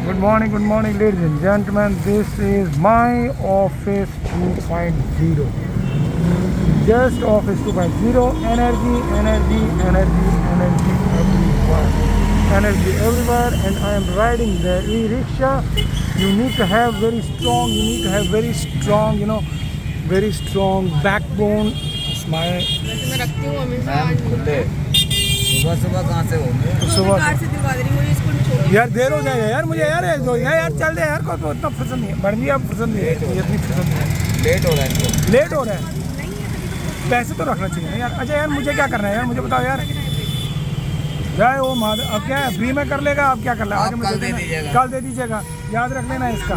Good morning, ladies and gentlemen. This is my office 2.0. Just office 2.0. Energy, energy, energy, energy everywhere. Energy everywhere, and I am riding the e-rickshaw. You need to have very strong. You need to have very strong. Very strong backbone. Smile. वैसे मैं रखती हूँ हमेशा। सुबह सुबह कहाँ से हो? सुबह कार से दिलवा दे रही मुझे स्कूल में छोड़। यार देर हो जाएगा यार, मुझे यार यार चल दे यार, को तो इतना पसंद नहीं है, बढ़िया अब पसंद नहीं है, इतनी पसंद नहीं है। लेट हो रहा है। लेट हो रहा है, पैसे तो रखना चाहिए ना यार। अच्छा यार मुझे क्या करना है यार, मुझे बताओ यार। जाए वो अब क्या है, फ्री में कर लेगा, अब क्या कर लेगा, आज मुझे कल दे दीजिएगा, याद रख लेना इसका।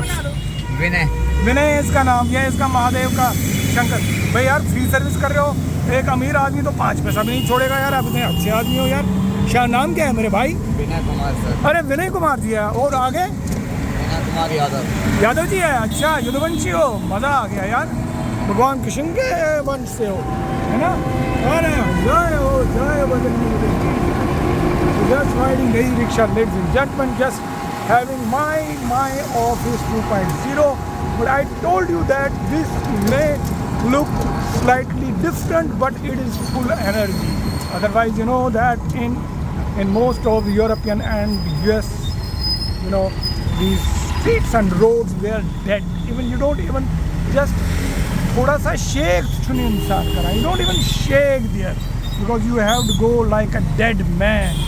विनय विनय है इसका नाम, यह इसका महादेव का शंकर। भाई यार फ्री सर्विस कर रहे हो, एक अमीर आदमी तो 5 पैसा भी नहीं छोड़ेगा यार, आप इतने अच्छे आदमी हो यार। क्या नाम क्या है मेरे भाई? विनय कुमार सर। अरे विनय कुमार जी है, और आगे विनय कुमार यादव। यादव जी है। अच्छा युद्धवंशी हो, मज़ा आ गया यार, भगवान कृष्ण के वंश से हो, है ना? अरे जय हो, जय Bajrang. Just riding the e-rickshaw, ladies and gentlemen, just having my office 2.0. But I told you that this may look slightly different, but it is full energy. Otherwise, you know that in most of European and US, these streets and roads, they are dead. Even you don't even just thoda sa shake chune insaan kara. You don't even shake there because you have to go like a dead man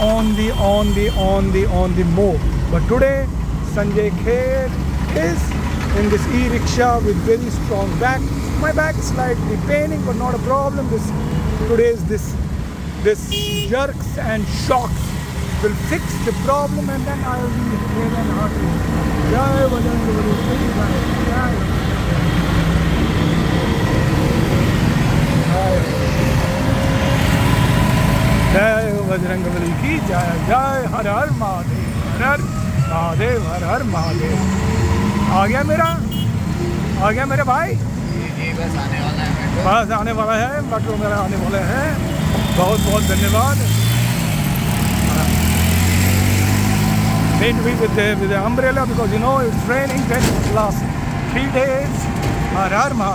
on the move. But today Sanjay Kher is in this e-rickshaw with very strong back. My back is slightly paining, but not a problem. This jerks and shocks will fix the problem, and then I will be here and happy. Jai Bajrang Bali ki jai. जय बजरंग बली की जय। जय हर हर महादेव, हर हर महादेव, हर हर महादेव। आ गया मेरे भाई। जी बस आने वाला है। बस आने वाला है, मेट्रो मेरा आने वाला है। बहुत बहुत धन्यवाद। Need to be with the umbrella because it's raining last 3 days. Her her Mahadev.